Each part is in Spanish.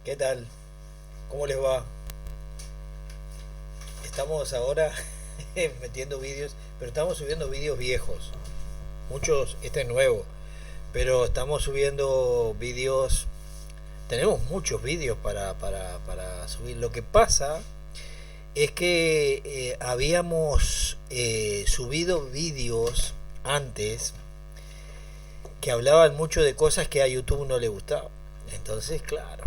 ¿Qué tal? ¿Cómo les va? Estamos ahora metiendo vídeos, pero estamos subiendo vídeos viejos. Muchos, este es nuevo, pero estamos subiendo vídeos. Tenemos muchos vídeos para subir. Lo que pasa es que habíamos subido vídeos antes que hablaban mucho de cosas que a YouTube no le gustaba. Entonces, claro,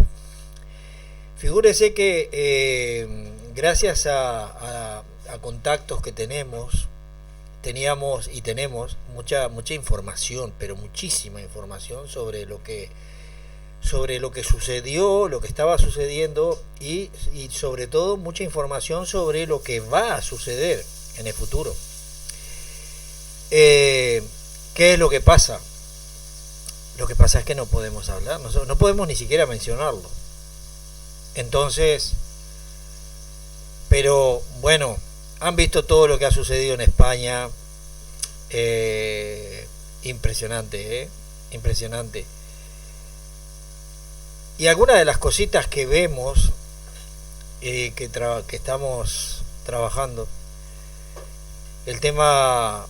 figúrese que gracias a contactos que teníamos y tenemos mucha información, pero muchísima información sobre lo que sucedió, lo que estaba sucediendo y sobre todo mucha información sobre lo que va a suceder en el futuro. Eh, ¿Qué es lo que pasa? Lo que pasa es que no podemos hablar, no podemos ni siquiera mencionarlo. Entonces, pero bueno, han visto todo lo que ha sucedido en España. Impresionante, impresionante. Y algunas de las cositas que vemos, que estamos trabajando, el tema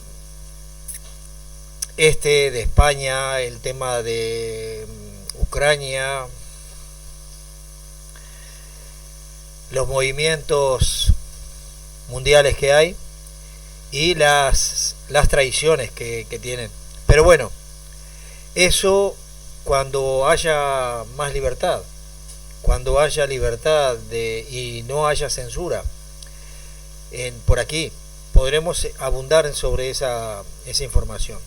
de España, el tema de Ucrania, los movimientos mundiales que hay y las traiciones que tienen. Pero bueno, eso cuando haya más libertad, cuando haya libertad y no haya censura por aquí, podremos abundar sobre esa información.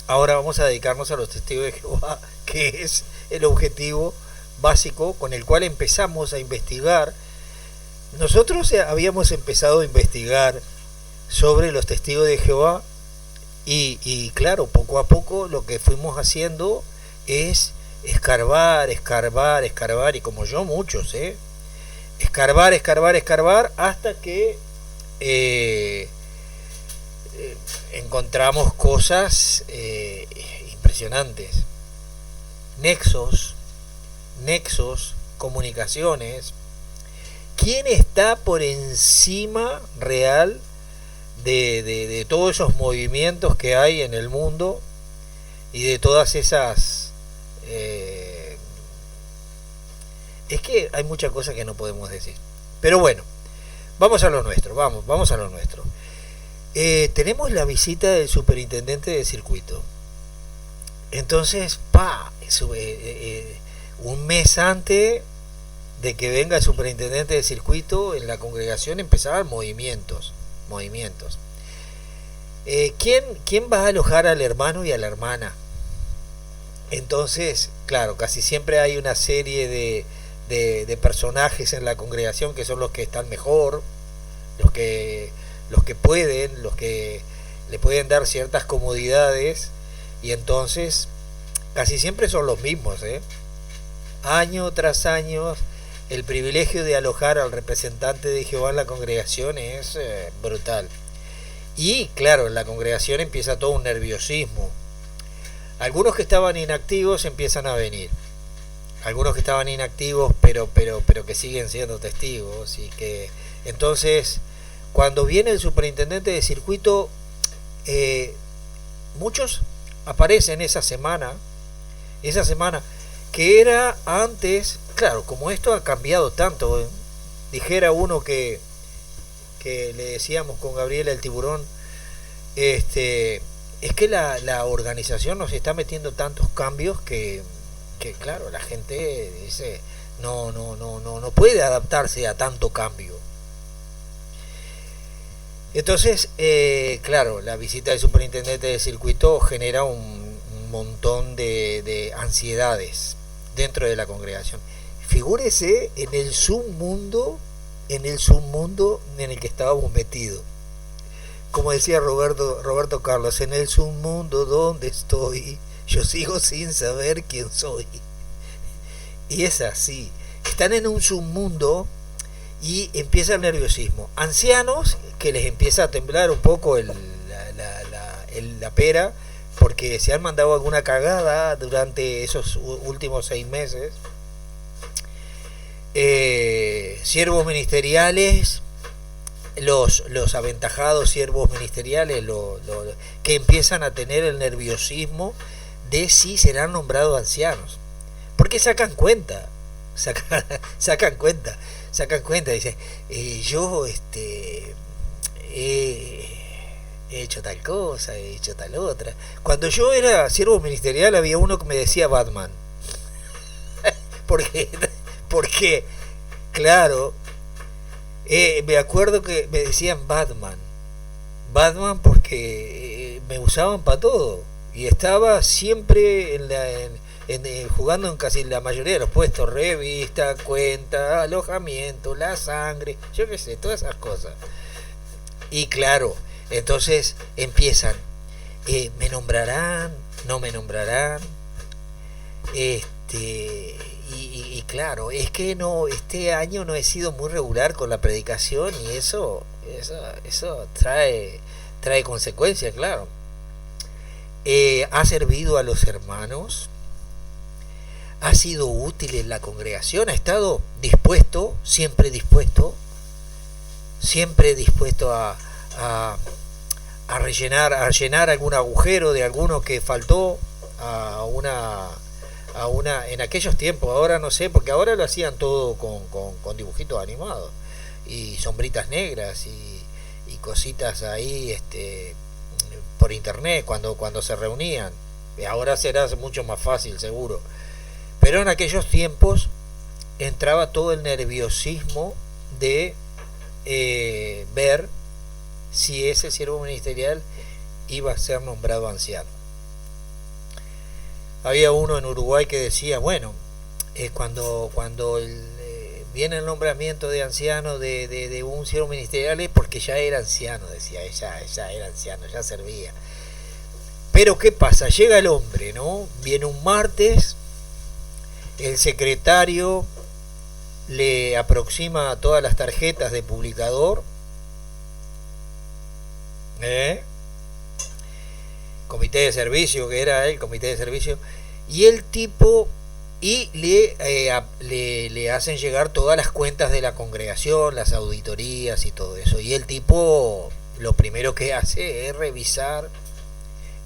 Ahora vamos a dedicarnos a los testigos de Jehová, que es el objetivo básico con el cual empezamos a investigar. Nosotros habíamos empezado a investigar sobre los testigos de Jehová y claro, poco a poco lo que fuimos haciendo es escarbar, escarbar, escarbar, y como yo muchos, escarbar, escarbar, escarbar, hasta que encontramos cosas impresionantes, nexos, comunicaciones. ¿Quién está por encima real de todos esos movimientos que hay en el mundo y de todas esas... es que hay muchas cosas que no podemos decir. Pero bueno, vamos a lo nuestro, vamos a lo nuestro. Tenemos la visita del superintendente de circuito. Entonces, un mes antes de que venga el superintendente de circuito, en la congregación empezaban movimientos. ¿Quién va a alojar al hermano y a la hermana? Entonces, claro, casi siempre hay una serie de personajes en la congregación que son los que están mejor, los que pueden, los que le pueden dar ciertas comodidades, y entonces casi siempre son los mismos, año tras año. El privilegio de alojar al representante de Jehová en la congregación es brutal. Y claro, en la congregación empieza todo un nerviosismo. Algunos que estaban inactivos empiezan a venir. Algunos que estaban inactivos pero que siguen siendo testigos. Y que entonces, cuando viene el superintendente de circuito, muchos aparecen esa semana que era antes. Claro, como esto ha cambiado tanto, dijera uno que le decíamos con Gabriela el tiburón, es que la organización nos está metiendo tantos cambios que claro, la gente dice no puede adaptarse a tanto cambio. Entonces, claro, la visita del superintendente de circuito genera un montón de ansiedades dentro de la congregación. Figúrese en el submundo en el que estábamos metidos. Como decía Roberto Carlos, en el submundo donde estoy, yo sigo sin saber quién soy. Y es así. Están en un submundo y empieza el nerviosismo. Ancianos que les empieza a temblar un poco la pera porque se han mandado alguna cagada durante esos últimos 6 meses. Siervos ministeriales, los aventajados siervos ministeriales, que empiezan a tener el nerviosismo de si serán nombrados ancianos. Porque sacan cuenta, sacan cuenta, dicen, yo he hecho tal cosa, he hecho tal otra. Cuando yo era siervo ministerial había uno que me decía Batman. porque, porque, claro, me acuerdo que me decían Batman. Batman porque me usaban para todo. Y estaba siempre jugando en casi la mayoría de los puestos, revista, cuenta, alojamiento, la sangre, yo qué sé, todas esas cosas. Y claro, entonces empiezan, ¿me nombrarán? ¿No me nombrarán? Y claro, es que no, este año no he sido muy regular con la predicación y eso trae consecuencias, claro. Ha servido a los hermanos, ha sido útil en la congregación, ha estado dispuesto, siempre dispuesto a llenar algún agujero de alguno que faltó a una en aquellos tiempos. Ahora no sé, porque ahora lo hacían todo con dibujitos animados y sombritas negras y cositas ahí por internet cuando se reunían. Ahora será mucho más fácil, seguro, pero en aquellos tiempos entraba todo el nerviosismo de ver si ese siervo ministerial iba a ser nombrado anciano. Había uno en Uruguay que decía, bueno, cuando viene el nombramiento de anciano de un siervo ministerial es porque ya era anciano, decía, ya era anciano, ya servía. Pero ¿qué pasa? Llega el hombre, ¿no? Viene un martes, el secretario le aproxima todas las tarjetas de publicador, comité de servicio, que era el comité de servicio, y el tipo, y le hacen llegar todas las cuentas de la congregación, las auditorías y todo eso, y el tipo lo primero que hace es revisar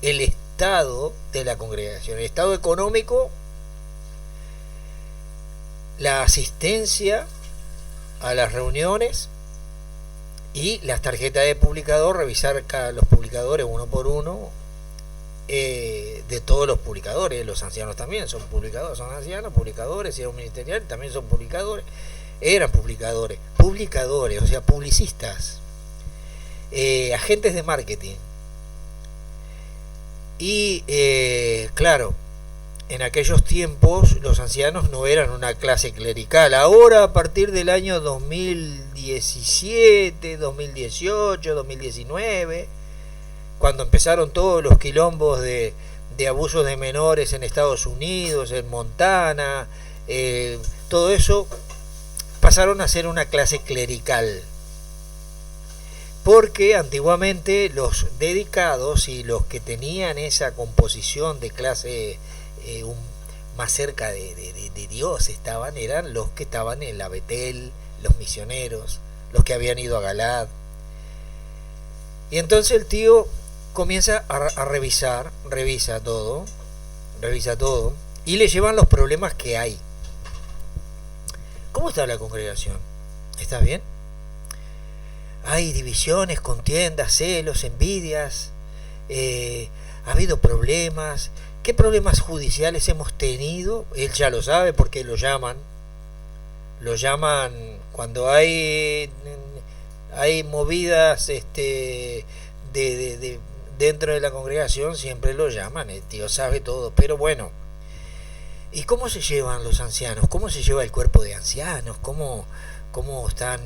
el estado de la congregación, el estado económico, la asistencia a las reuniones y las tarjetas de publicador, revisar los publicadores uno por uno, de todos los publicadores. Los ancianos también son publicadores, son ancianos, publicadores, y los ministeriales también son publicadores, eran publicadores, o sea, publicistas, agentes de marketing. Y claro, en aquellos tiempos los ancianos no eran una clase clerical. Ahora, a partir del año 2017, 2018, 2019, cuando empezaron todos los quilombos de abusos de menores en Estados Unidos, en Montana, todo eso, pasaron a ser una clase clerical. Porque antiguamente los dedicados y los que tenían esa composición de clase más cerca de Dios eran los que estaban en la Betel, los misioneros, los que habían ido a Galad. Y entonces el tío comienza a revisa todo, y le llevan los problemas que hay. ¿Cómo está la congregación? ¿Está bien? Hay divisiones, contiendas, celos, envidias, ha habido problemas. ¿Qué problemas judiciales hemos tenido? Él ya lo sabe porque lo llaman cuando hay movidas dentro de la congregación, siempre lo llaman. El tío sabe todo, pero bueno. ¿Y cómo se llevan los ancianos? ¿Cómo se lleva el cuerpo de ancianos? ¿Cómo están?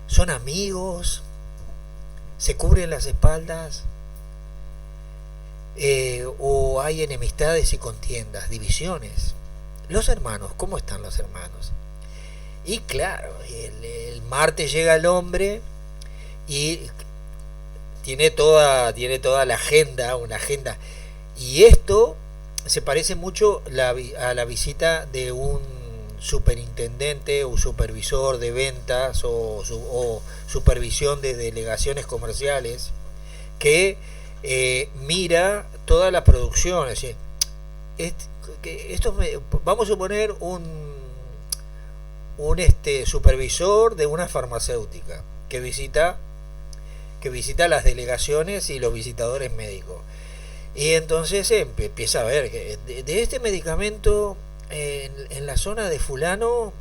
¿Son amigos? ¿Se cubren las espaldas? ¿O hay enemistades y contiendas, divisiones? Los hermanos, ¿cómo están los hermanos? Y claro, el martes llega el hombre y tiene toda la agenda, una agenda. Y esto se parece mucho a la visita de un superintendente o supervisor de ventas o supervisión de delegaciones comerciales que mira toda la producción. Es decir, vamos a suponer un supervisor de una farmacéutica que visita las delegaciones y los visitadores médicos. Y entonces empieza a ver que de este medicamento en la zona de fulano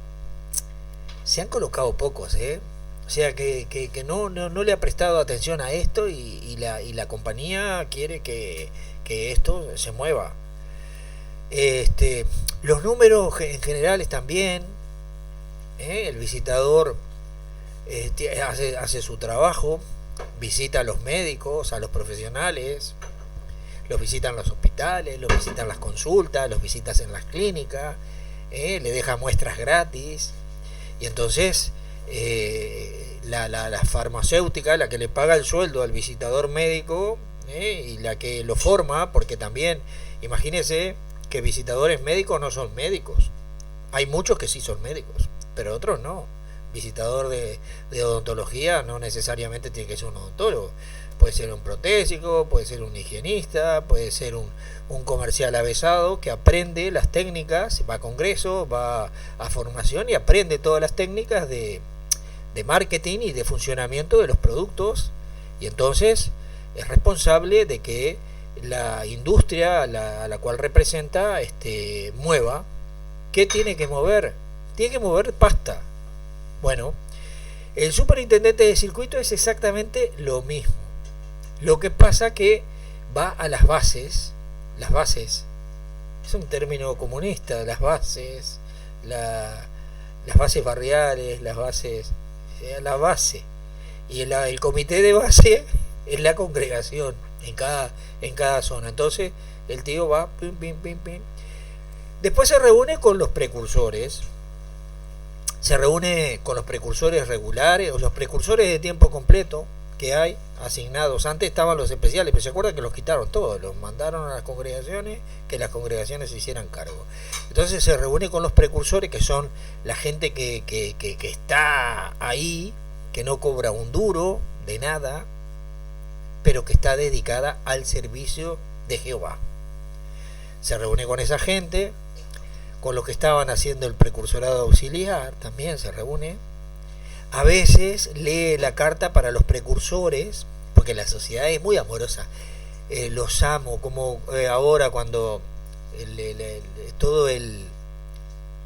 se han colocado pocos, o sea que no le ha prestado atención a esto y la compañía quiere que esto se mueva. Los números en general están bien, el visitador hace su trabajo, visita a los médicos, a los profesionales, los visitan los hospitales, los visitan las consultas, los visitas en las clínicas, le deja muestras gratis. Y entonces la farmacéutica, la que le paga el sueldo al visitador médico, y la que lo forma, porque también, imagínense que visitadores médicos no son médicos. Hay muchos que sí son médicos, pero otros no. Visitador de odontología no necesariamente tiene que ser un odontólogo. Puede ser un protésico, puede ser un higienista, puede ser un comercial avesado que aprende las técnicas, va a congresos, va a formación y aprende todas las técnicas de marketing y de funcionamiento de los productos, y entonces es responsable de que la industria a la cual representa mueva. ¿Qué tiene que mover? Tiene que mover pasta. Bueno, el superintendente de circuito es exactamente lo mismo. Lo que pasa que va a las bases, es un término comunista, las bases barriales, la base. Y el comité de base es la congregación en cada zona. Entonces el tío va, pim, pim, pim, pim. Después se reúne con los precursores. Se reúne con los precursores regulares o los precursores de tiempo completo que hay asignados. Antes estaban los especiales, pero se acuerdan que los quitaron todos, los mandaron a las congregaciones, que las congregaciones se hicieran cargo. Entonces se reúne con los precursores, que son la gente que está ahí, que no cobra un duro de nada, pero que está dedicada al servicio de Jehová. Se reúne con esa gente, con los que estaban haciendo el precursorado auxiliar, también se reúne. A veces lee la carta para los precursores, porque la sociedad es muy amorosa. Los amo, como ahora cuando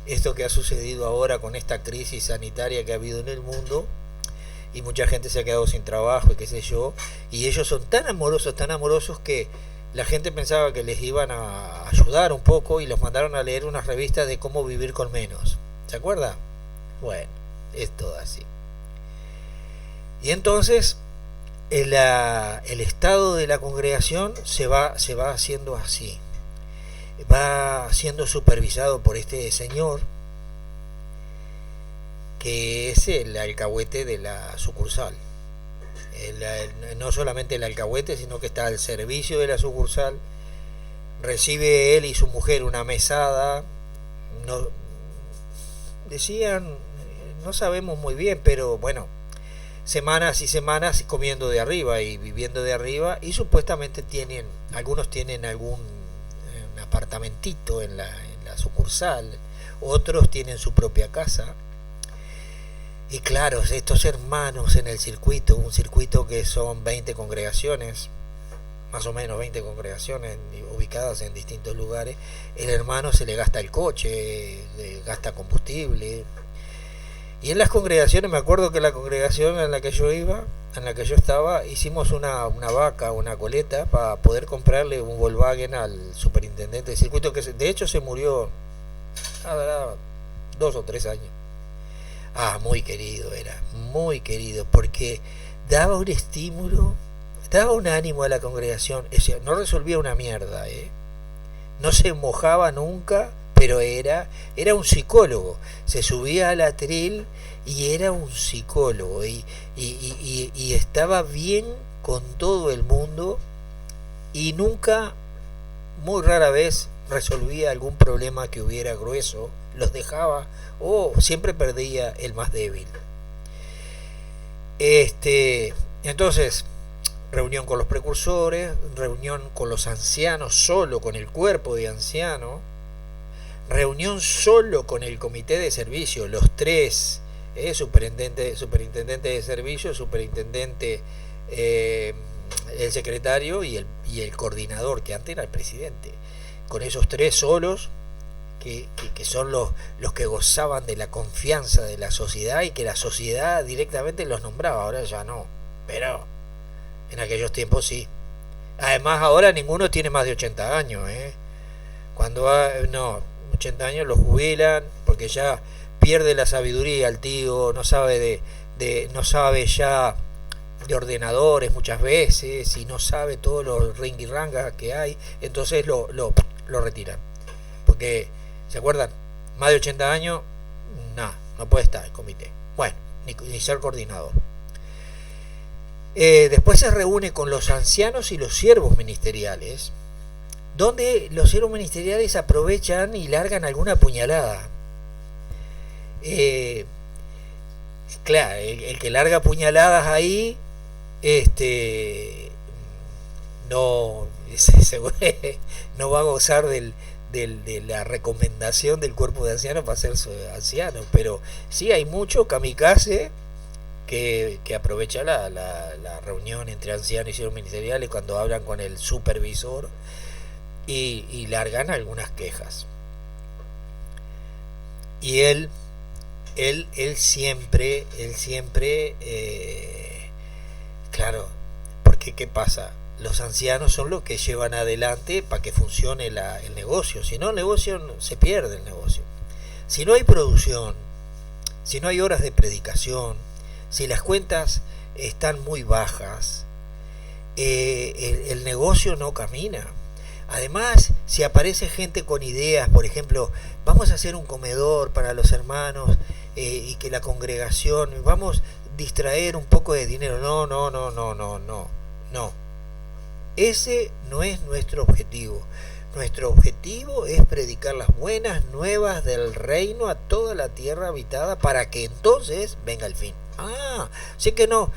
esto que ha sucedido ahora con esta crisis sanitaria que ha habido en el mundo, y mucha gente se ha quedado sin trabajo y qué sé yo, y ellos son tan amorosos que la gente pensaba que les iban a ayudar un poco y los mandaron a leer unas revistas de cómo vivir con menos. ¿Se acuerda? Bueno, es todo así. Y entonces el estado de la congregación se va haciendo así. Va siendo supervisado por este señor, que es el alcahuete de la sucursal. No solamente el alcahuete, sino que está al servicio de la sucursal. Recibe él y su mujer una mesada. Decían, no sabemos muy bien, pero bueno, semanas y semanas comiendo de arriba y viviendo de arriba, y supuestamente algunos tienen algún apartamentito en la sucursal, otros tienen su propia casa. Y claro, estos hermanos en el circuito, un circuito que son 20 congregaciones, más o menos 20 congregaciones ubicadas en distintos lugares, el hermano se le gasta el coche, le gasta combustible. Y en las congregaciones, me acuerdo que la congregación en la que yo estaba, hicimos una vaca, una coleta, para poder comprarle un Volkswagen al superintendente del circuito, que de hecho se murió hace 2 o 3 años. Muy querido era, muy querido, porque daba un estímulo, daba un ánimo a la congregación. O sea, no resolvía una mierda, no se mojaba nunca, pero era un psicólogo. Se subía al atril y era un psicólogo, y estaba bien con todo el mundo, y nunca, muy rara vez, resolvía algún problema que hubiera grueso, los dejaba o siempre perdía el más débil. Entonces, reunión con los precursores, reunión con los ancianos, solo con el cuerpo de anciano, reunión solo con el comité de servicio, los tres, superintendente de servicio, superintendente, el secretario y el coordinador, que antes era el presidente. Con esos tres solos, que son los que gozaban de la confianza de la sociedad y que la sociedad directamente los nombraba. Ahora ya no, pero en aquellos tiempos sí. Además ahora ninguno tiene más de 80 años, no, 80 años los jubilan porque ya pierde la sabiduría el tío, no sabe no sabe ya de ordenadores muchas veces y no sabe todos los ringirrangas que hay, entonces lo retiran. Porque, ¿se acuerdan? Más de 80 años, no puede estar el comité. Bueno, ni ser coordinador. Después se reúne con los ancianos y los siervos ministeriales, donde los siervos ministeriales aprovechan y largan alguna puñalada. Claro, el que larga puñaladas ahí, no no va a gozar de la recomendación del cuerpo de ancianos para ser anciano, pero sí hay mucho kamikaze que aprovecha la reunión entre ancianos y siervos ministeriales cuando hablan con el supervisor y largan algunas quejas. Y él siempre, claro, porque ¿qué pasa? Los ancianos son los que llevan adelante para que funcione el negocio. Si no, el negocio se pierde el negocio. Si no hay producción, si no hay horas de predicación, si las cuentas están muy bajas, el negocio no camina. Además, si aparece gente con ideas, por ejemplo, vamos a hacer un comedor para los hermanos y que la congregación, vamos a distraer un poco de dinero. No. Ese no es nuestro objetivo. Nuestro objetivo es predicar las buenas nuevas del reino a toda la tierra habitada para que entonces venga el fin. Así que no,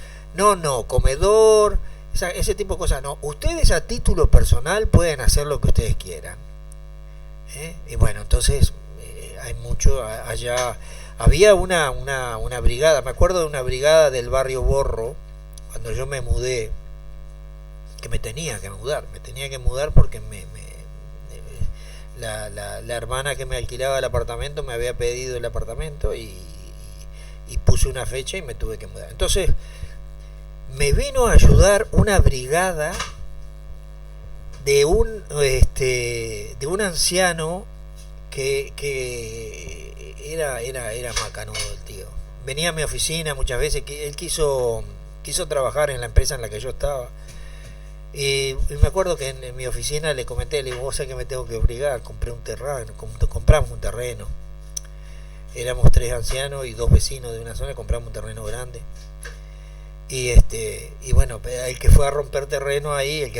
comedor, ese tipo de cosas no. Ustedes a título personal pueden hacer lo que ustedes quieran. Y bueno, entonces hay mucho allá. Había una brigada, me acuerdo de una brigada del barrio Borro, cuando yo me mudé, que me tenía que mudar porque la hermana que me alquilaba el apartamento me había pedido el apartamento y puse una fecha y me tuve que mudar. Entonces me vino a ayudar una brigada de un anciano que era macanudo el tío. Venía a mi oficina muchas veces, que él quiso trabajar en la empresa en la que yo estaba. Y me acuerdo que en mi oficina le comenté, le digo, vos sabés que me tengo que obligar, compramos un terreno. Éramos 3 ancianos y 2 vecinos de una zona, compramos un terreno grande. Y bueno, el que fue a romper terreno ahí,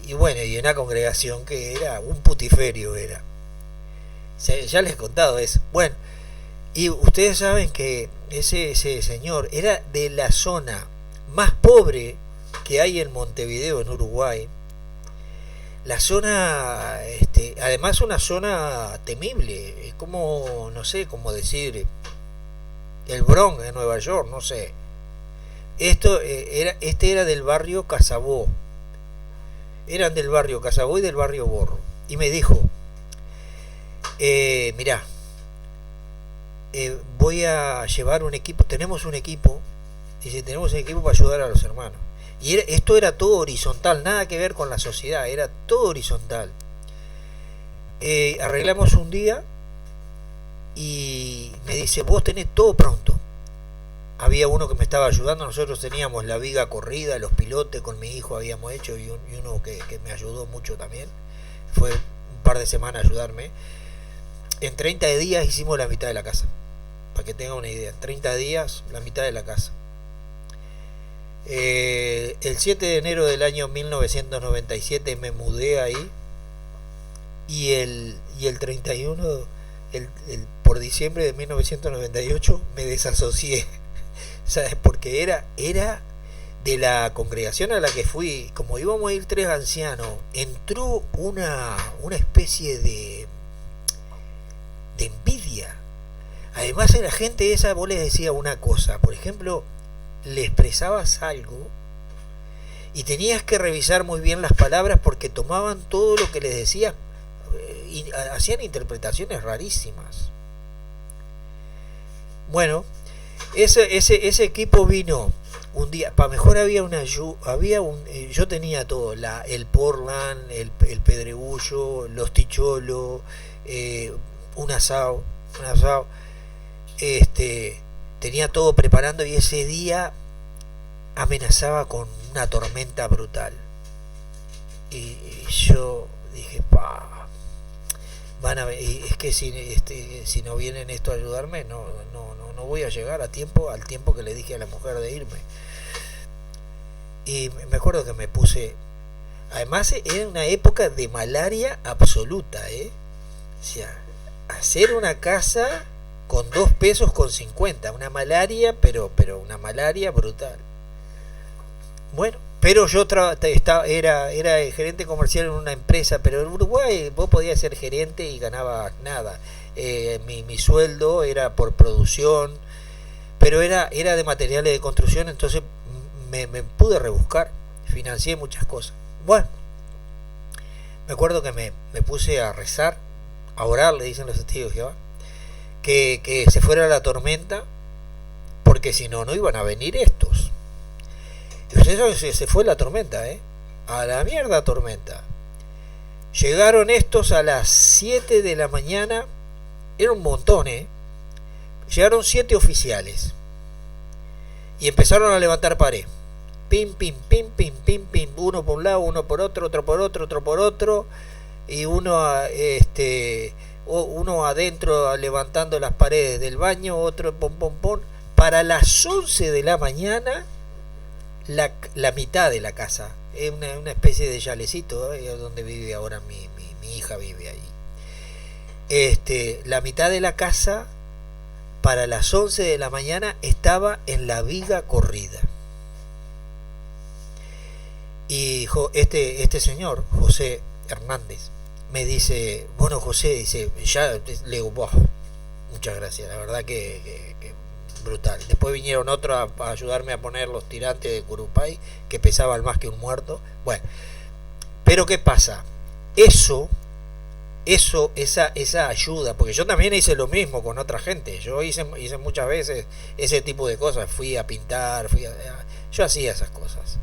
y una congregación que era un putiferio era. Ya les he contado eso. Bueno, y ustedes saben que ese señor era de la zona más pobre que hay en Montevideo, en Uruguay. La zona, además una zona temible, es como, no sé, como decir el Bronx de Nueva York, no sé. Era del barrio Casabó. Eran del barrio Casabó y del barrio Borro. Y me dijo, mirá, voy a llevar un equipo, tenemos un equipo para ayudar a los hermanos. Y esto era todo horizontal, nada que ver con la sociedad, era todo horizontal. Arreglamos un día y me dice, vos tenés todo pronto. Había uno que me estaba ayudando, nosotros teníamos la viga corrida, los pilotes con mi hijo habíamos hecho y uno que me ayudó mucho también. Fue un par de semanas a ayudarme. En 30 días hicimos la mitad de la casa, para que tengan una idea. 30 días, la mitad de la casa. El 7 de enero del año 1997 me mudé ahí y el 31, por diciembre de 1998, me desasocié. ¿Sabes? Porque era de la congregación a la que fui, como íbamos a ir tres ancianos, entró una especie de envidia. Además, la gente esa, vos les decía una cosa, por ejemplo, le expresabas algo y tenías que revisar muy bien las palabras porque tomaban todo lo que les decías y hacían interpretaciones rarísimas. Bueno, ese equipo vino un día, para mejor había yo tenía todo, el Portland, el Pedregullo, los Ticholos, un asado, tenía todo preparando y ese día amenazaba con una tormenta brutal. Y yo dije, es que si no vienen esto a ayudarme, no voy a llegar al tiempo que le dije a la mujer de irme. Y me acuerdo que me puse, además era una época de malaria absoluta, o sea, hacer una casa con 2 pesos con 50, una malaria, pero una malaria brutal. Bueno, pero yo era gerente comercial en una empresa, pero en Uruguay vos podías ser gerente y ganabas nada. Mi sueldo era por producción, pero era de materiales de construcción, entonces me pude rebuscar, financié muchas cosas. Bueno, me acuerdo que me puse a rezar, a orar, le dicen los testigos de Jehová, que se fuera la tormenta, porque si no, no iban a venir estos. Se fue la tormenta, a la mierda tormenta. Llegaron estos a las 7 de la mañana, era un montón, llegaron 7 oficiales y empezaron a levantar pared. Pim, pim, pim, pim, pim, pim, uno por un lado, uno por otro, otro por otro, otro por otro, y uno adentro levantando las paredes del baño, otro pom pom pom. Para las 11 de la mañana la mitad de la casa, es una especie de chalecito, donde vive ahora mi hija, vive ahí. La mitad de la casa para las 11 de la mañana estaba en la viga corrida. Y este señor, José Hernández, me dice, bueno, José, dice, ya le digo, muchas gracias, la verdad que brutal. Después vinieron otros a ayudarme a poner los tirantes de Curupay, que pesaban más que un muerto. Bueno, pero ¿qué pasa? Esa ayuda, porque yo también hice lo mismo con otra gente. Yo hice muchas veces ese tipo de cosas. Fui a pintar, yo hacía esas cosas.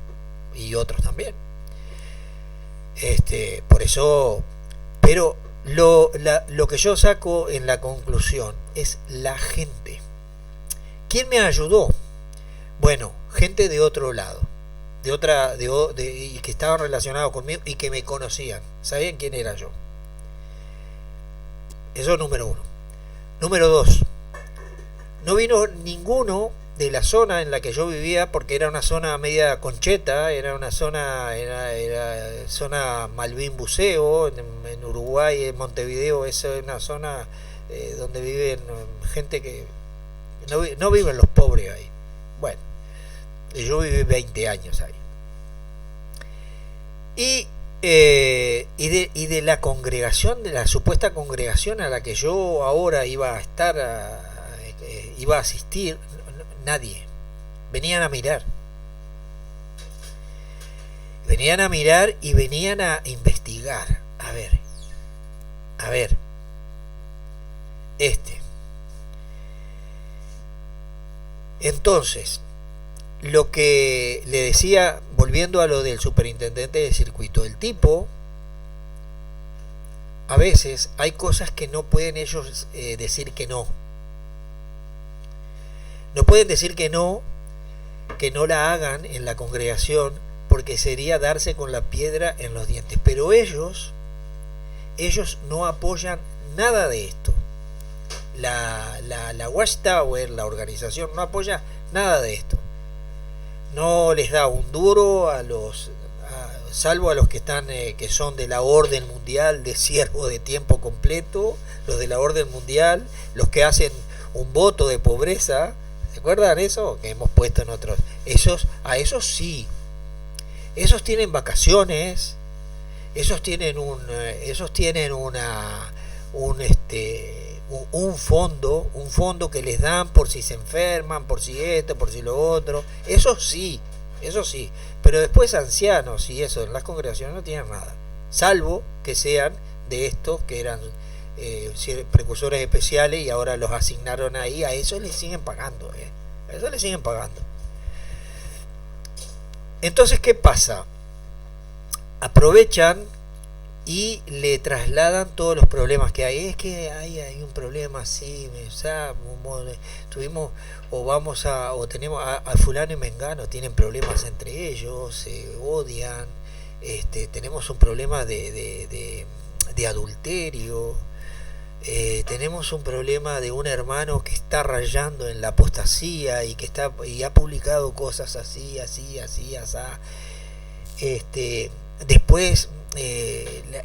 Y otros también. Por eso, pero lo que yo saco en la conclusión es la gente. ¿Quién me ayudó? Bueno, gente de otro lado, y que estaban relacionados conmigo y que me conocían, sabían quién era yo. Eso es número 1. Número 2, no vino ninguno de la zona en la que yo vivía, porque era una zona media concheta, era zona Malvin Buceo, en Uruguay, en Montevideo, es una zona donde viven gente que no viven los pobres ahí. Bueno, yo viví 20 años ahí. Y de la congregación, de la supuesta congregación a la que yo ahora iba a estar, iba a asistir, nadie. Venían a mirar y venían a investigar. A ver, entonces, lo que le decía, volviendo a lo del superintendente de circuito, el tipo, a veces hay cosas que no pueden ellos decir que no. No pueden decir que no la hagan en la congregación, porque sería darse con la piedra en los dientes. Pero ellos no apoyan nada de esto. La Watchtower, la organización, no apoya nada de esto. No les da un duro salvo a los que están que son de la orden mundial de siervo de tiempo completo, los de la orden mundial, los que hacen un voto de pobreza, ¿se acuerdan eso? Que hemos puesto en otros. A esos sí, esos tienen vacaciones, esos tienen un fondo que les dan por si se enferman, por si esto, por si lo otro. Eso sí, pero después ancianos y eso en las congregaciones no tienen nada, salvo que sean de estos que eran precursores especiales y ahora los asignaron ahí. A eso les siguen pagando, a eso les siguen pagando. Entonces, ¿qué pasa? Aprovechan y le trasladan todos los problemas que hay. Es que hay un problema así, tuvimos o tenemos a fulano y mengano, tienen problemas entre ellos, se odian, tenemos un problema de adulterio, tenemos un problema de un hermano que está rayando en la apostasía y ha publicado cosas así, así. Después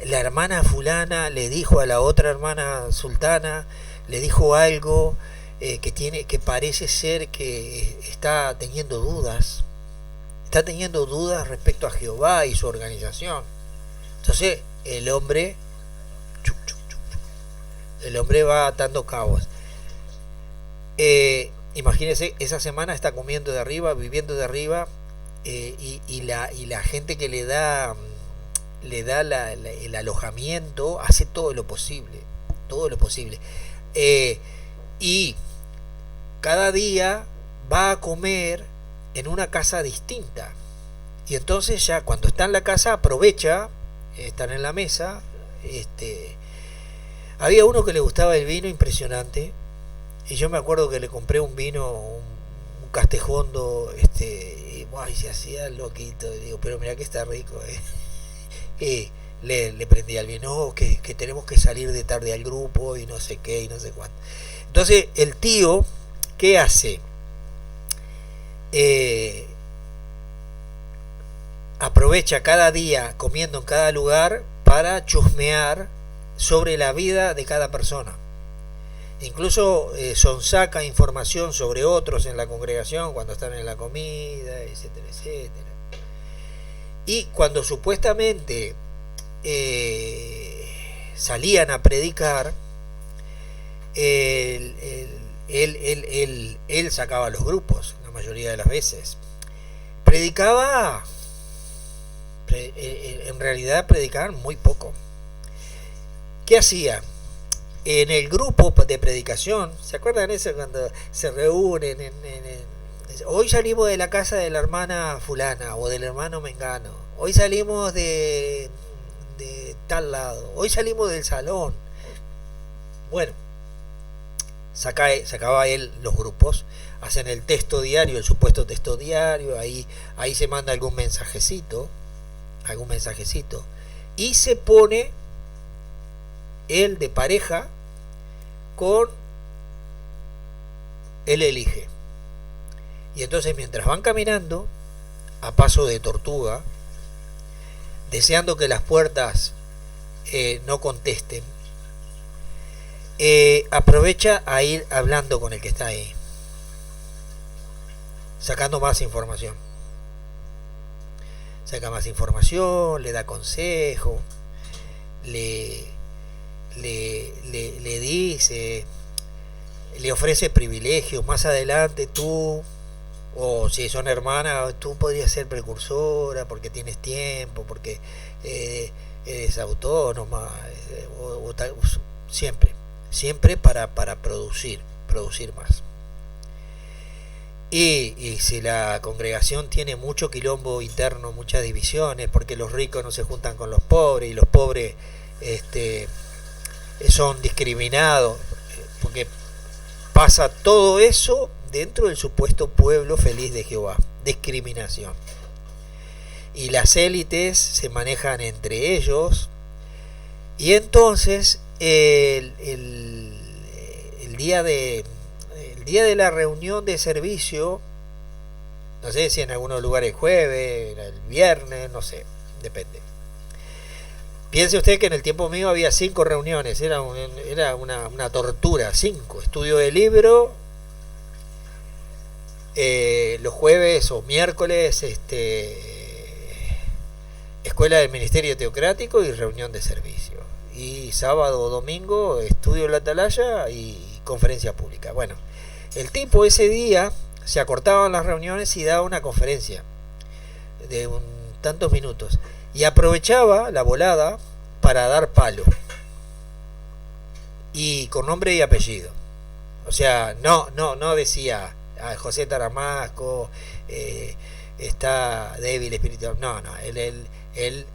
la hermana fulana le dijo a la otra hermana sultana, le dijo algo que parece ser que está teniendo dudas respecto a Jehová y su organización. Entonces el hombre va atando cabos. Imagínense, esa semana está comiendo de arriba, viviendo de arriba, y la gente que le da el alojamiento hace todo lo posible, y cada día va a comer en una casa distinta, y entonces ya cuando está en la casa aprovecha, están en la mesa. Había uno que le gustaba el vino impresionante, y yo me acuerdo que le compré un vino, un Castejondo, y se hacía loquito, y digo, pero mira que está rico, y le prendí al vino, que tenemos que salir de tarde al grupo y no sé qué y no sé cuánto. Entonces el tío, ¿qué hace? Aprovecha cada día comiendo en cada lugar para chusmear sobre la vida de cada persona. Incluso sonsaca información sobre otros en la congregación cuando están en la comida, etcétera, etcétera. Y cuando supuestamente salían a predicar, él sacaba los grupos la mayoría de las veces. Predicaba, en realidad predicaban muy poco. ¿Qué hacía? En el grupo de predicación, ¿se acuerdan eso cuando se reúnen? Hoy salimos de la casa de la hermana fulana o del hermano mengano. Hoy salimos de tal lado. Hoy salimos del salón. Bueno, sacaba él los grupos, hacen el texto diario, el supuesto texto diario, ahí se manda algún mensajecito, y se pone él de pareja con él elige. Y entonces mientras van caminando a paso de tortuga, deseando que las puertas no contesten, aprovecha a ir hablando con el que está ahí, sacando más información. Saca más información, le da consejo, le dice, le ofrece privilegios. Más adelante tú, o si son hermanas, tú podrías ser precursora porque tienes tiempo, porque eres autónoma, siempre para producir más. Y si la congregación tiene mucho quilombo interno, muchas divisiones, porque los ricos no se juntan con los pobres y los pobres son discriminados, porque pasa todo eso dentro del supuesto pueblo feliz de Jehová, discriminación. Y las élites se manejan entre ellos, y entonces el día de la reunión de servicio, no sé si en algunos lugares jueves, el viernes, no sé, depende. Piense usted que en el tiempo mío había 5 reuniones, era una tortura, 5. Estudio de libro, los jueves o miércoles, escuela del Ministerio Teocrático y reunión de servicio. Y sábado o domingo, estudio en la Atalaya y conferencia pública. Bueno, el tipo ese día se acortaban las reuniones y daba una conferencia de tantos minutos. Y aprovechaba la volada para dar palo. Y con nombre y apellido. O sea, no decía José Taramasco está débil espiritual. No, él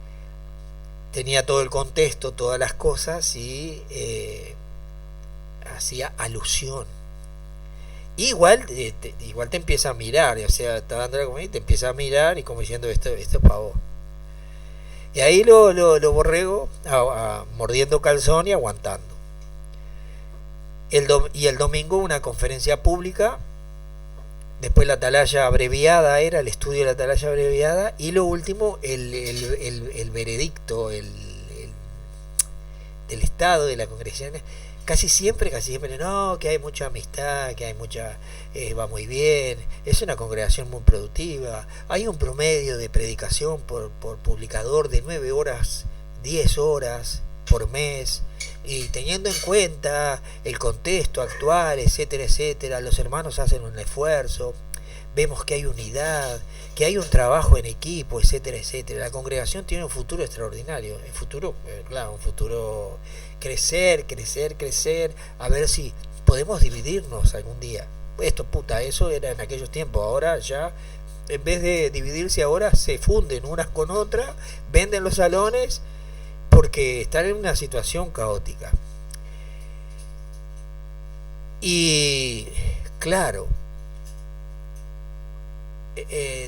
tenía todo el contexto, todas las cosas y hacía alusión. Igual te empieza a mirar, o sea, está dando la comida y te empieza a mirar y como diciendo esto es para vos. Y ahí lo borrego mordiendo calzón y aguantando. Y el domingo una conferencia pública, después la Atalaya abreviada, era el estudio de la Atalaya abreviada, y lo último el veredicto del Estado, de la congregación. Casi siempre, no, que hay mucha amistad, que hay mucha, va muy bien, es una congregación muy productiva, hay un promedio de predicación por publicador de 9 horas, 10 horas por mes, y teniendo en cuenta el contexto actual, etcétera, etcétera, los hermanos hacen un esfuerzo, vemos que hay unidad, que hay un trabajo en equipo, etcétera, etcétera. La congregación tiene un futuro extraordinario, un futuro crecer, a ver si podemos dividirnos algún día. Eso era en aquellos tiempos, ahora ya, en vez de dividirse ahora, se funden unas con otras, venden los salones, porque están en una situación caótica. Y claro,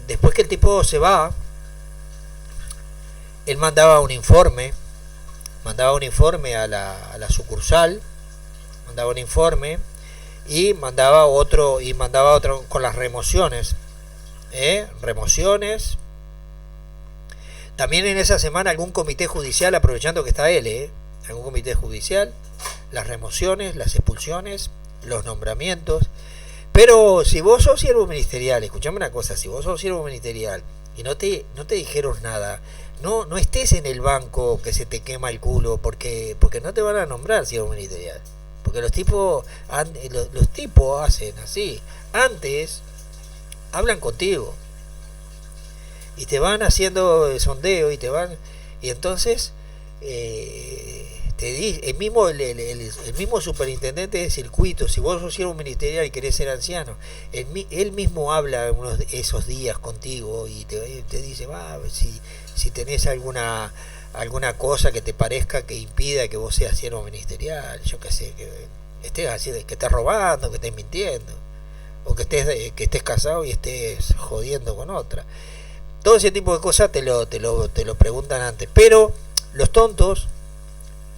después que el tipo se va, él mandaba un informe a la sucursal, mandaba un informe y mandaba otro con las remociones, también en esa semana algún comité judicial, aprovechando que está él, algún comité judicial, las remociones, las expulsiones, los nombramientos. Pero si vos sos siervo ministerial, escuchame una cosa, si vos sos siervo ministerial y no te dijeron nada, no estés en el banco que se te quema el culo, porque no te van a nombrar siervo ministerial. Porque los tipos hacen así. Antes hablan contigo y te van haciendo sondeo y entonces el mismo superintendente de circuito, si vos sos siervo ministerial y querés ser anciano, él mismo habla esos días contigo y te dice, si tenés alguna cosa que te parezca que impida que vos seas siervo ministerial, yo qué sé, que estés haciendo, que estés robando, que estés mintiendo, o que estés casado y estés jodiendo con otra. Todo ese tipo de cosas te lo preguntan antes. Pero los tontos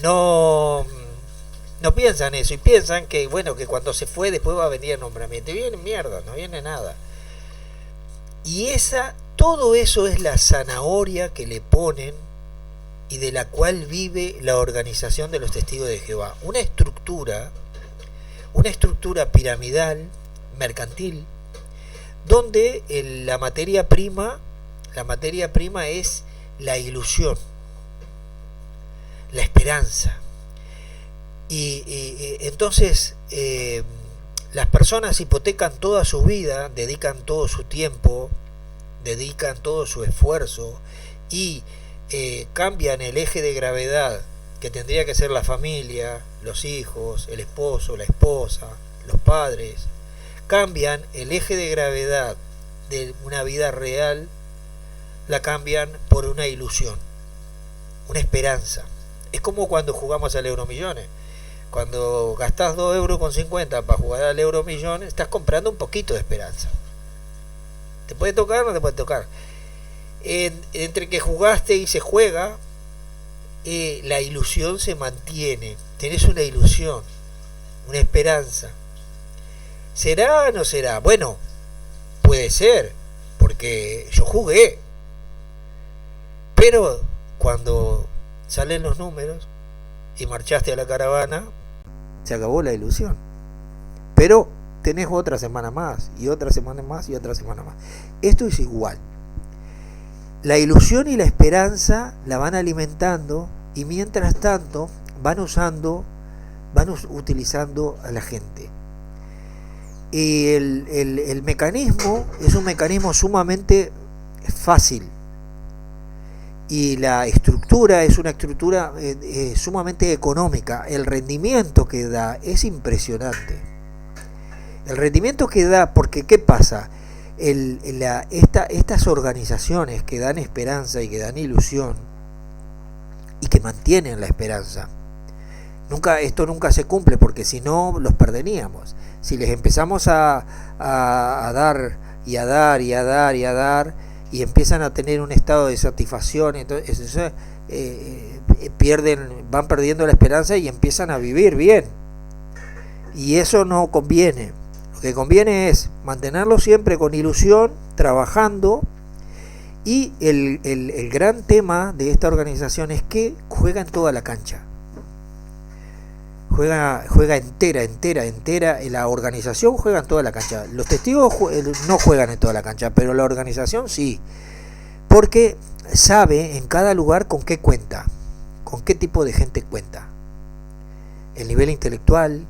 no piensan eso y piensan que que cuando se fue después va a venir el nombramiento. Y viene mierda, no viene nada. Y todo eso es la zanahoria que le ponen y de la cual vive la organización de los testigos de Jehová. Una estructura piramidal, mercantil, donde la materia prima es la ilusión, la esperanza. Y entonces las personas hipotecan toda su vida, dedican todo su tiempo, dedican todo su esfuerzo y cambian el eje de gravedad que tendría que ser la familia, los hijos, el esposo, la esposa, los padres. Cambian el eje de gravedad de una vida real, la cambian por una ilusión, una esperanza. Es como cuando jugamos al Euromillones. Cuando gastás 2,50 € para jugar al Euromillón, estás comprando un poquito de esperanza. ¿Te puede tocar o no te puede tocar? Entre que jugaste y se juega, la ilusión se mantiene. Tenés una ilusión, una esperanza. ¿Será o no será? Bueno, puede ser, porque yo jugué. Pero cuando salen los números y marchaste a la caravana, se acabó la ilusión. Pero tenés otra semana más, y otra semana más, y otra semana más. Esto es igual. La ilusión y la esperanza la van alimentando, y mientras tanto van utilizando a la gente. Y el mecanismo es un mecanismo sumamente fácil. Y la estructura es una estructura sumamente económica. El rendimiento que da es impresionante. El rendimiento que da, porque ¿qué pasa? Estas organizaciones que dan esperanza y que dan ilusión y que mantienen la esperanza, esto nunca se cumple, porque si no los perderíamos. Si les empezamos a dar y a dar y a dar y a dar, y empiezan a tener un estado de satisfacción, entonces van perdiendo la esperanza y empiezan a vivir bien, y eso no conviene. Lo que conviene es mantenerlo siempre con ilusión, trabajando. Y el gran tema de esta organización es que juega en toda la cancha. Juega entera. La organización juega en toda la cancha. Los testigos no juegan en toda la cancha, pero la organización sí. Porque sabe en cada lugar con qué cuenta, con qué tipo de gente cuenta. El nivel intelectual,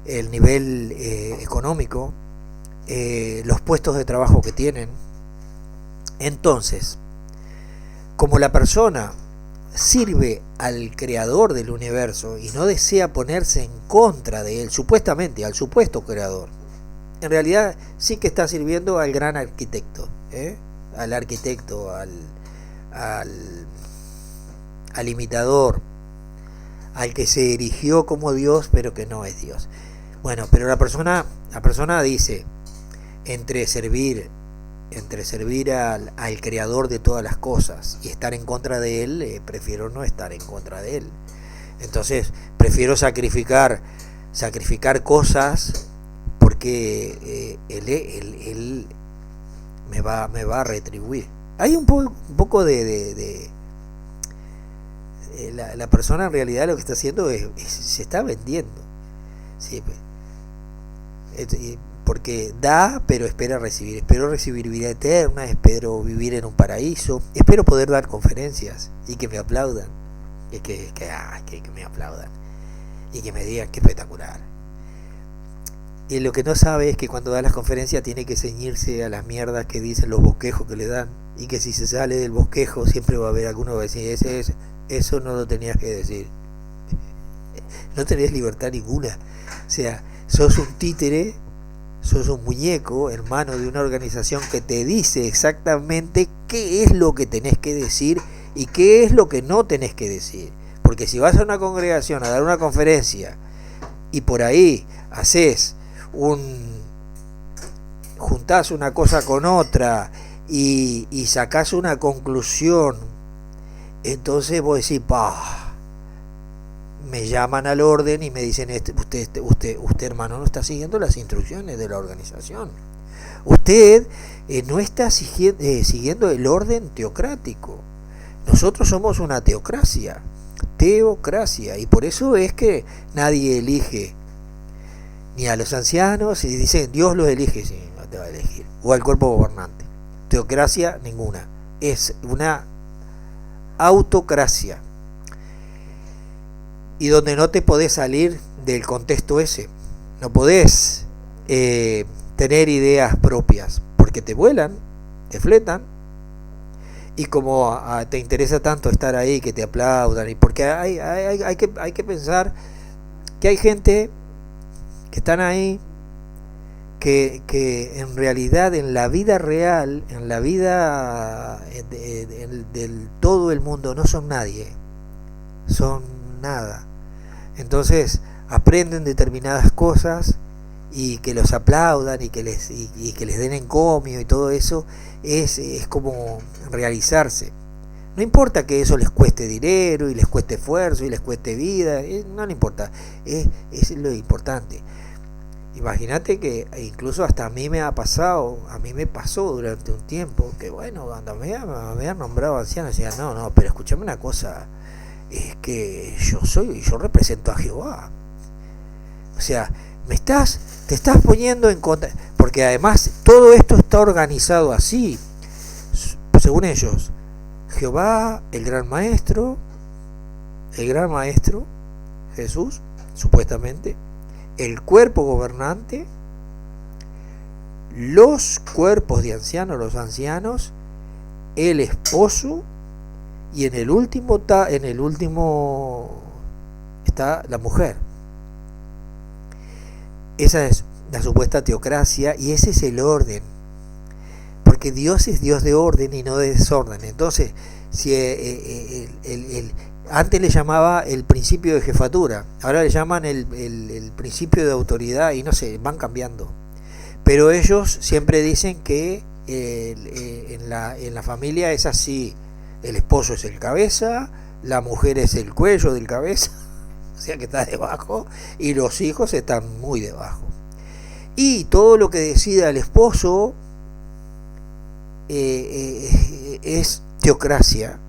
el nivel económico, los puestos de trabajo que tienen. Entonces, como la persona sirve al creador del universo y no desea ponerse en contra de él, supuestamente al supuesto creador, en realidad sí que está sirviendo al gran arquitecto, al arquitecto, al imitador, al que se erigió como Dios pero que no es Dios. Bueno, pero la persona dice, entre servir al creador de todas las cosas y estar en contra de él, prefiero no estar en contra de él. Entonces prefiero sacrificar cosas, porque él me va a retribuir. Hay un poco de la persona en realidad lo que está haciendo se está vendiendo, ¿sí? Porque da, pero espera recibir. Espero recibir vida eterna, espero vivir en un paraíso, espero poder dar conferencias y que me aplaudan, que me aplaudan y que me digan qué espectacular. Y lo que no sabe es que cuando da las conferencias tiene que ceñirse a las mierdas que dicen los bosquejos que le dan, y que si se sale del bosquejo siempre va a haber alguno que va a decir, eso no lo tenías que decir. No tenés libertad ninguna. O sea, sos un títere, sos un muñeco, hermano de una organización que te dice exactamente qué es lo que tenés que decir y qué es lo que no tenés que decir. Porque si vas a una congregación a dar una conferencia y por ahí juntás una cosa con otra y sacás una conclusión, entonces vos decís, me llaman al orden y me dicen, usted hermano no está siguiendo las instrucciones de la organización, usted no está siguiendo el orden teocrático. Nosotros somos una teocracia, y por eso es que nadie elige ni a los ancianos, y dicen Dios los elige, sí, no te va a elegir, o al cuerpo gobernante. Teocracia ninguna, es una autocracia, y donde no te podés salir del contexto ese, no podés tener ideas propias, porque te vuelan, te fletan, y como te interesa tanto estar ahí, que te aplaudan, y porque hay que pensar que hay gente que están ahí que en realidad en la vida real, en la vida del todo el mundo, no son nadie, son nada. Entonces aprenden determinadas cosas y que los aplaudan y que les den encomio y todo eso es como realizarse. No importa que eso les cueste dinero y les cueste esfuerzo y les cueste vida, no le importa, es lo importante. Imagínate que incluso hasta a mí me ha pasado, a mí me pasó durante un tiempo, que bueno, cuando me habían nombrado anciano, decía, no, no, pero escúchame una cosa, es que yo represento a Jehová. O sea, te estás poniendo en contra, porque además todo esto está organizado así, según ellos. Jehová, el gran maestro, Jesús, supuestamente, el cuerpo gobernante, los cuerpos de ancianos, los ancianos, el esposo, y en el último está la mujer. Esa es la supuesta teocracia y ese es el orden, porque Dios es Dios de orden y no de desorden. Entonces, si antes le llamaba el principio de jefatura, ahora le llaman el principio de autoridad y no sé, van cambiando. Pero ellos siempre dicen que en la familia es así, el esposo es el cabeza, la mujer es el cuello del cabeza, o sea que está debajo, y los hijos están muy debajo. Y todo lo que decida el esposo es teocracia.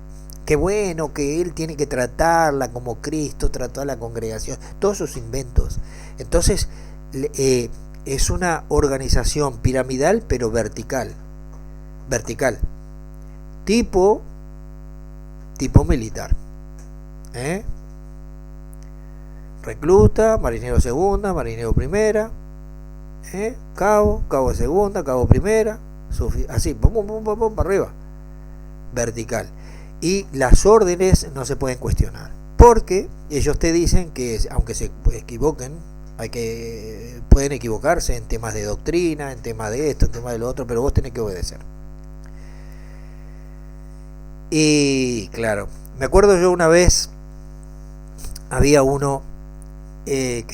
Qué bueno que él tiene que tratarla como Cristo trató a la congregación, todos sus inventos. Entonces es una organización piramidal pero vertical, tipo militar, recluta, marinero segunda, marinero primera, cabo de segunda, cabo primera, así, pum, para arriba, vertical. Y las órdenes no se pueden cuestionar, porque ellos te dicen que aunque se equivoquen, pueden equivocarse en temas de doctrina, en temas de esto, en temas de lo otro, pero vos tenés que obedecer. Y claro, me acuerdo yo una vez, había uno que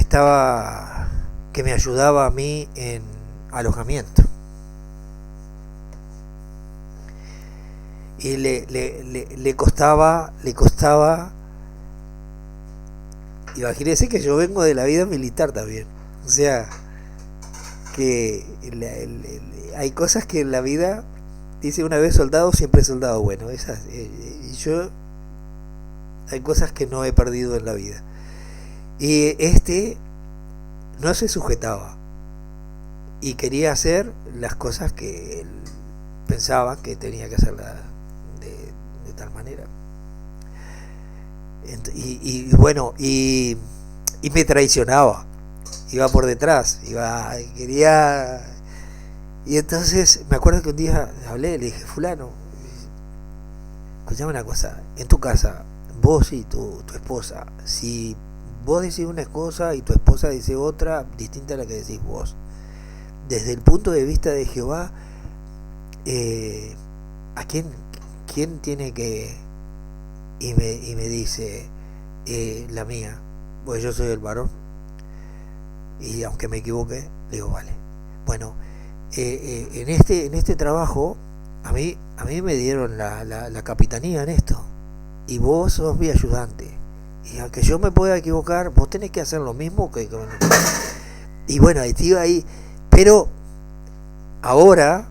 me ayudaba a mí en alojamiento. Y le costaba, imagínense que yo vengo de la vida militar también, o sea, que hay cosas que en la vida, dice una vez soldado, siempre soldado, bueno, y yo, hay cosas que no he perdido en la vida, y no se sujetaba, y quería hacer las cosas que él pensaba que tenía que hacerlas de tal manera. Y bueno, y me traicionaba, iba por detrás, quería. Y entonces me acuerdo que un día hablé, le dije, fulano, escuchame una cosa, en tu casa, vos y tu esposa, si vos decís una cosa y tu esposa dice otra distinta a la que decís vos, desde el punto de vista de Jehová, ¿a quién tiene que? Y me dice, la mía, pues yo soy el varón, y aunque me equivoque, le digo, vale. Bueno, en este trabajo a mí me dieron la capitanía en esto, y vos sos mi ayudante, y aunque yo me pueda equivocar, vos tenés que hacer lo mismo que y bueno, ahí, pero ahora,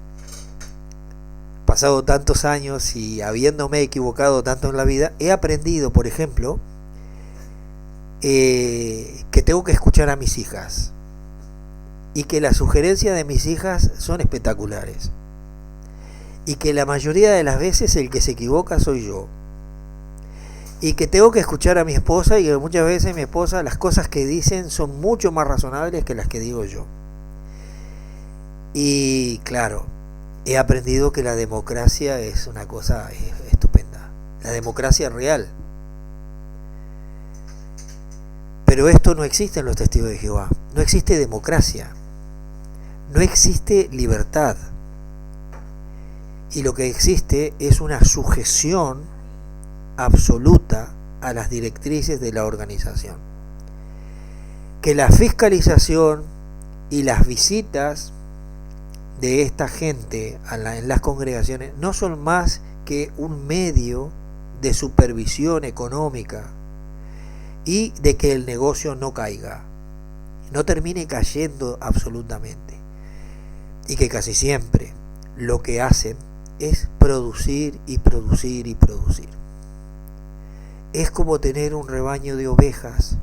pasado tantos años y habiéndome equivocado tanto en la vida, he aprendido, por ejemplo, que tengo que escuchar a mis hijas y que las sugerencias de mis hijas son espectaculares y que la mayoría de las veces el que se equivoca soy yo, y que tengo que escuchar a mi esposa y que muchas veces mi esposa, las cosas que dicen son mucho más razonables que las que digo yo. Y claro, he aprendido que la democracia es una cosa estupenda, la democracia real. Pero esto no existe en los testigos de Jehová. No existe democracia, no existe libertad, y lo que existe es una sujeción absoluta a las directrices de la organización. Que la fiscalización y las visitas de esta gente en las congregaciones no son más que un medio de supervisión económica y de que el negocio no caiga. no termine cayendo absolutamente. Y que casi siempre lo que hacen es producir y producir y producir. Es como tener un rebaño de ovejas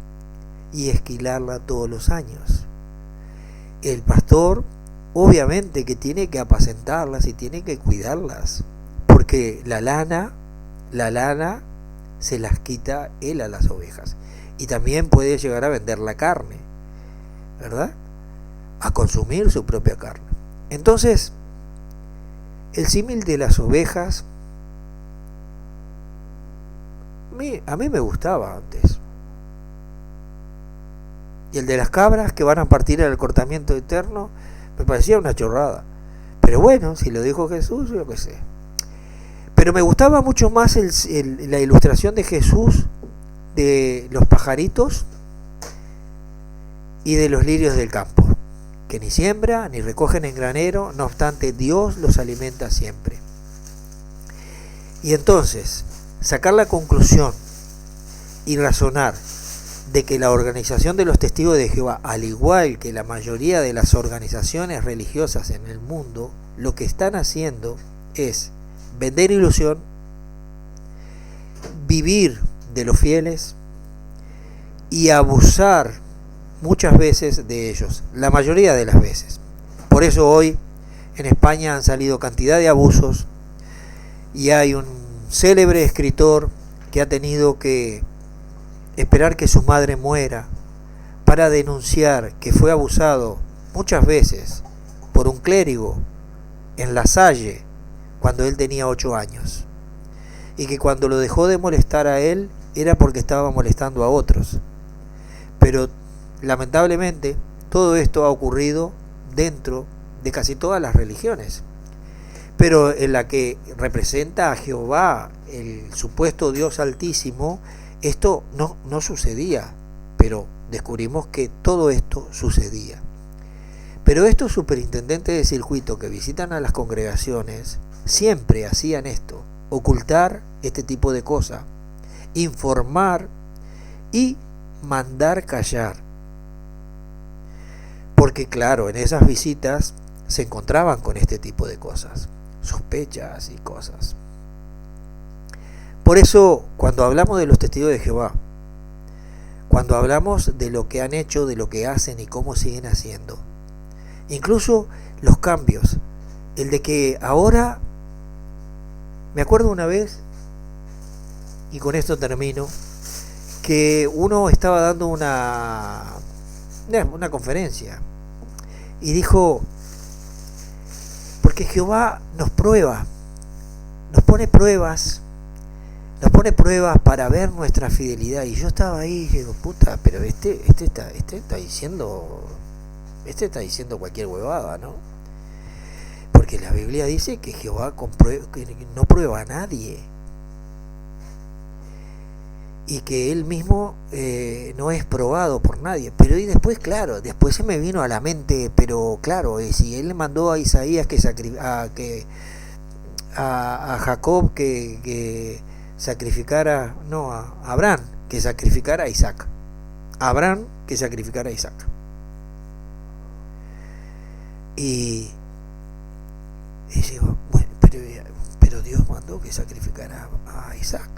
y esquilarla todos los años. El pastor obviamente que tiene que apacentarlas y tiene que cuidarlas, porque la lana se las quita él a las ovejas, y también puede llegar a vender la carne, ¿verdad? A consumir su propia carne. Entonces, el símil de las ovejas a mí me gustaba antes. Y el de las cabras que van a partir al cortamiento eterno me parecía una chorrada. Pero bueno, si lo dijo Jesús, yo qué sé. Pero me gustaba mucho más la ilustración de Jesús de los pajaritos y de los lirios del campo, que ni siembra ni recogen en granero, no obstante Dios los alimenta siempre. Y entonces, sacar la conclusión y razonar de que la organización de los testigos de Jehová, al igual que la mayoría de las organizaciones religiosas en el mundo, lo que están haciendo es vender ilusión, vivir de los fieles y abusar muchas veces de ellos, la mayoría de las veces. Por eso hoy en España han salido cantidad de abusos y hay un célebre escritor que ha tenido que esperar que su madre muera para denunciar que fue abusado muchas veces por un clérigo en La Salle cuando él tenía 8 años, y que cuando lo dejó de molestar a él era porque estaba molestando a otros. Pero lamentablemente todo esto ha ocurrido dentro de casi todas las religiones, pero en la que representa a Jehová, el supuesto Dios Altísimo, esto no sucedía, pero descubrimos que todo esto sucedía. Pero estos superintendentes de circuito que visitan a las congregaciones siempre hacían esto: ocultar este tipo de cosas, informar y mandar callar. Porque claro, en esas visitas se encontraban con este tipo de cosas, sospechas y cosas. Por eso, cuando hablamos de los testigos de Jehová, cuando hablamos de lo que han hecho, de lo que hacen y cómo siguen haciendo, incluso los cambios, el de que ahora, me acuerdo una vez, y con esto termino, que uno estaba dando una conferencia y dijo, porque Jehová nos prueba, nos pone pruebas para ver nuestra fidelidad. Y yo estaba ahí y digo, puta, pero este está diciendo cualquier huevada, ¿no? Porque la Biblia dice que Jehová que no prueba a nadie, y que él mismo no es probado por nadie. Pero y después, claro, después se me vino a la mente, pero claro, si él le mandó a Isaías a Jacob que sacrificara, no, a Abraham que sacrificara a Isaac, y digo, bueno, pero Dios mandó que sacrificara a Isaac.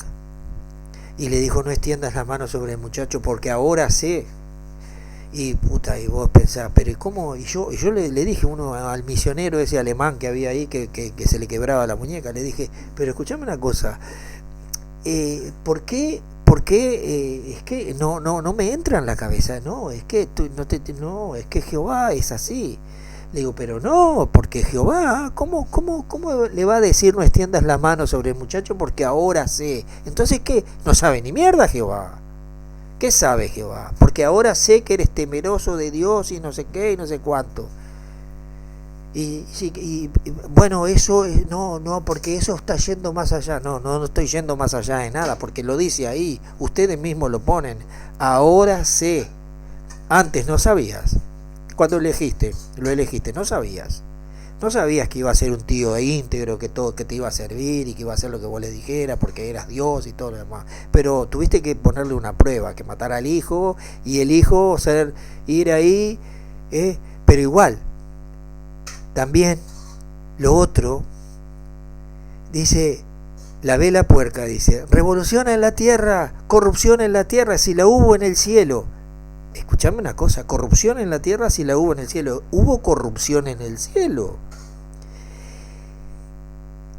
Y le dijo, no extiendas las manos sobre el muchacho porque ahora sé. Y puta, y vos pensás, pero ¿y cómo? Y yo le dije al misionero ese alemán que había ahí, que se le quebraba la muñeca, le dije, pero escuchame una cosa, ¿por qué es que no me entra en la cabeza? No, es que es que Jehová es así. Le digo, pero no, porque Jehová, ¿cómo le va a decir no extiendas la mano sobre el muchacho porque ahora sé? Entonces, ¿qué? No sabe ni mierda Jehová. ¿Qué sabe Jehová? Porque ahora sé que eres temeroso de Dios y no sé qué y no sé cuánto. Y bueno, eso no, porque eso está yendo más allá. No estoy yendo más allá de nada, porque lo dice ahí, ustedes mismos lo ponen. Ahora sé. Antes no sabías. Cuando lo elegiste, no sabías. No sabías que iba a ser un tío íntegro, que todo, que te iba a servir y que iba a hacer lo que vos le dijeras porque eras Dios y todo lo demás. Pero tuviste que ponerle una prueba, que matar al hijo y el hijo ir ahí, pero igual. También lo otro, dice, la vela puerca, dice, revolución en la tierra, corrupción en la tierra, si la hubo en el cielo. Escuchame una cosa, corrupción en la tierra si la hubo en el cielo. Hubo corrupción en el cielo.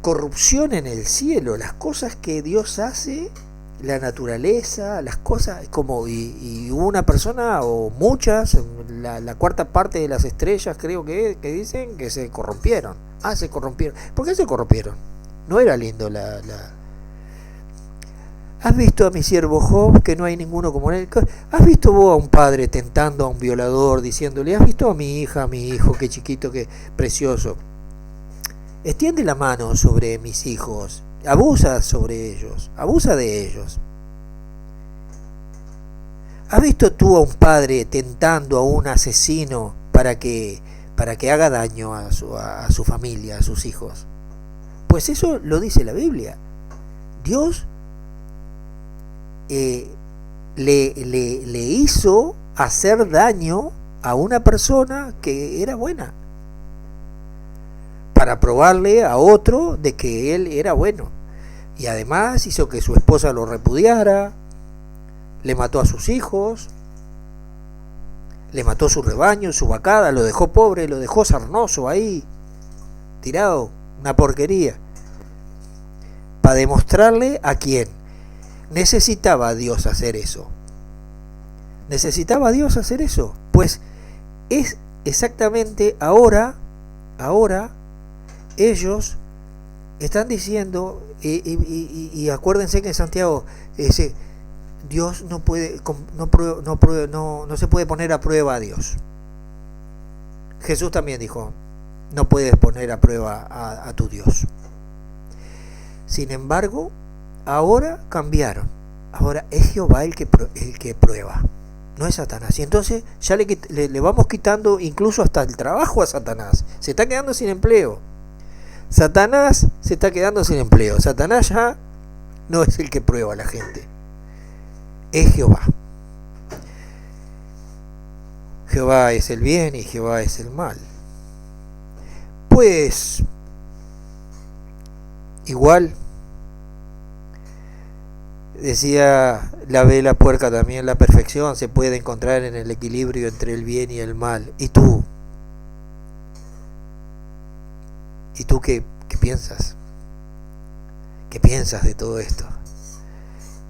Corrupción en el cielo, las cosas que Dios hace, la naturaleza, las cosas, como y hubo una persona o muchas, la cuarta parte de las estrellas creo que dicen que se corrompieron. Se corrompieron. ¿Por qué se corrompieron? No era lindo ¿Has visto a mi siervo Job, que no hay ninguno como él? ¿Has visto vos a un padre tentando a un violador, diciéndole, has visto a mi hija, a mi hijo, qué chiquito, qué precioso? Extiende la mano sobre mis hijos, abusa sobre ellos, abusa de ellos. ¿Has visto tú a un padre tentando a un asesino para que haga daño a su familia, a sus hijos? Pues eso lo dice la Biblia. Dios le hizo hacer daño a una persona que era buena, para probarle a otro de que él era bueno. Y además hizo que su esposa lo repudiara, le mató a sus hijos, le mató su rebaño, su vacada, lo dejó pobre, lo dejó sarnoso ahí, tirado, una porquería. Para demostrarle a quién. Necesitaba Dios hacer eso. ¿Necesitaba Dios hacer eso? Pues es exactamente ahora ellos están diciendo, y acuérdense que en Santiago dice, Dios no se puede poner a prueba a Dios. Jesús también dijo, no puedes poner a prueba a tu Dios. Sin embargo, ahora cambiaron. Ahora es Jehová el que prueba, no es Satanás. Y entonces ya le vamos quitando incluso hasta el trabajo a Satanás. Se está quedando sin empleo. Satanás se está quedando sin empleo. Satanás ya no es el que prueba a la gente. Es Jehová. Jehová es el bien y Jehová es el mal. Pues igual decía la vela puerca también, la perfección se puede encontrar en el equilibrio entre el bien y el mal. ¿Y tú? ¿Y tú qué piensas? ¿Qué piensas de todo esto?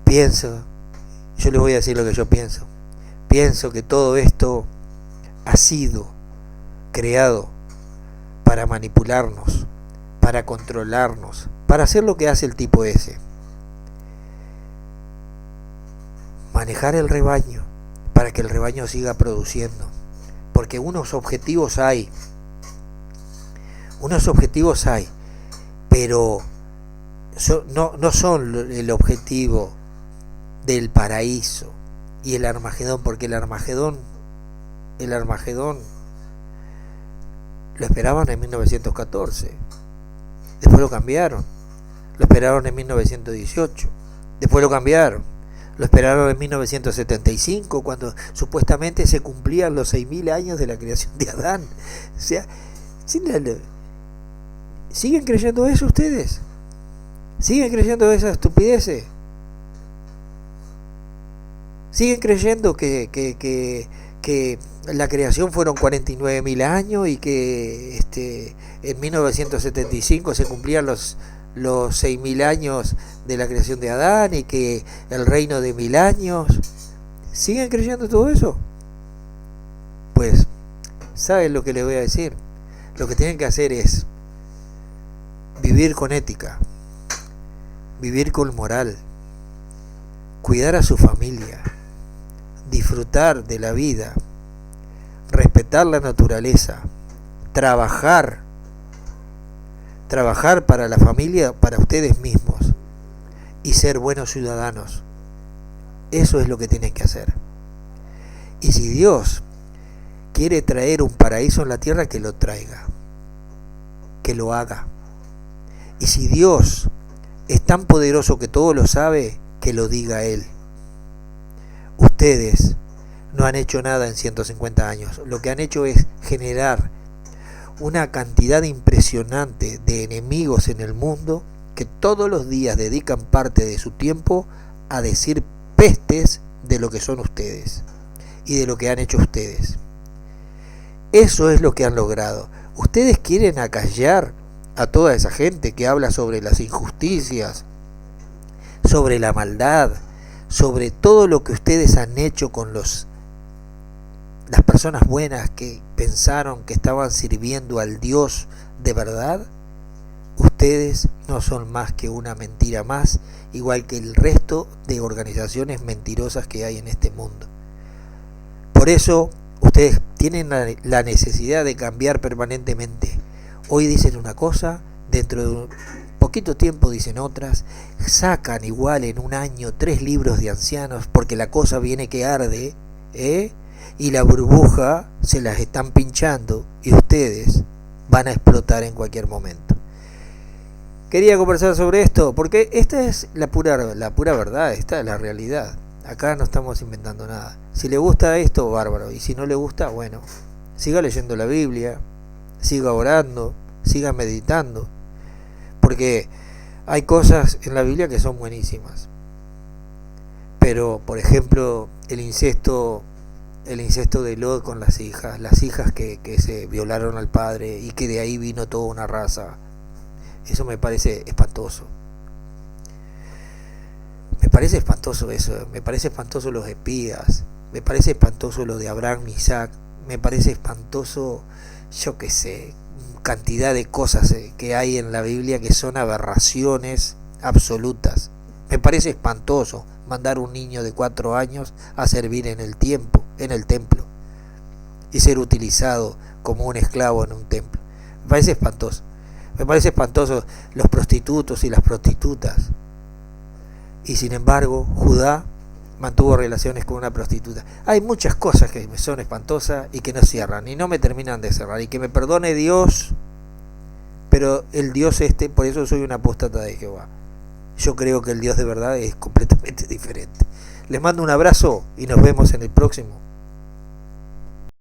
Yo les voy a decir lo que yo pienso. Pienso que todo esto ha sido creado para manipularnos, para controlarnos, para hacer lo que hace el tipo ese. Manejar el rebaño, para que el rebaño siga produciendo. Porque unos objetivos hay, pero no son el objetivo del paraíso y el Armagedón, porque el Armagedón lo esperaban en 1914, después lo cambiaron, lo esperaron en 1918, después lo cambiaron, lo esperaron en 1975, cuando supuestamente se cumplían los 6.000 años de la creación de Adán. O sea, ¿siguen creyendo eso ustedes? ¿Siguen creyendo esas estupideces? ¿Siguen creyendo que la creación fueron 49.000 años y que en 1975 se cumplían los 6.000 años de la creación de Adán y que el reino de 1.000 años? ¿Siguen creyendo todo eso? Pues, ¿saben lo que les voy a decir? Lo que tienen que hacer es vivir con ética, vivir con moral, cuidar a su familia, disfrutar de la vida, respetar la naturaleza, trabajar para la familia, para ustedes mismos, y ser buenos ciudadanos. Eso es lo que tienen que hacer. Y si Dios quiere traer un paraíso en la tierra, que lo traiga. que lo haga. Y si Dios es tan poderoso que todo lo sabe, que lo diga Él. Ustedes no han hecho nada en 150 años. Lo que han hecho es generar una cantidad impresionante de enemigos en el mundo que todos los días dedican parte de su tiempo a decir pestes de lo que son ustedes y de lo que han hecho ustedes. Eso es lo que han logrado. Ustedes quieren acallar a toda esa gente que habla sobre las injusticias, sobre la maldad, sobre todo lo que ustedes han hecho con las personas buenas que pensaron que estaban sirviendo al Dios de verdad. Ustedes no son más que una mentira más, igual que el resto de organizaciones mentirosas que hay en este mundo. Por eso ustedes tienen la necesidad de cambiar permanentemente. Hoy dicen una cosa, dentro de un poquito tiempo dicen otras, sacan igual en un año 3 libros de ancianos porque la cosa viene que arde, y la burbuja se las están pinchando y ustedes van a explotar en cualquier momento. Quería conversar sobre esto porque esta es la pura verdad, esta es la realidad. Acá no estamos inventando nada. Si le gusta esto, bárbaro, y si no le gusta, bueno, siga leyendo la Biblia, siga orando, siga meditando, porque hay cosas en la Biblia que son buenísimas. Pero, por ejemplo, el incesto de Lot con las hijas que se violaron al padre y que de ahí vino toda una raza, eso me parece espantoso. Me parece espantoso eso, me parece espantoso los espías, me parece espantoso lo de Abraham y Isaac, me parece espantoso, yo qué sé, cantidad de cosas que hay en la Biblia que son aberraciones absolutas. Me parece espantoso mandar un niño de 4 años a servir en el templo y ser utilizado como un esclavo en un templo. Me parece espantoso. Me parece espantoso los prostitutos y las prostitutas. Y sin embargo, Judá mantuvo relaciones con una prostituta. Hay muchas cosas que me son espantosas y que no cierran, y no me terminan de cerrar. Y que me perdone Dios, pero el Dios por eso soy un apóstata de Jehová. Yo creo que el Dios de verdad es completamente diferente. Les mando un abrazo y nos vemos en el próximo.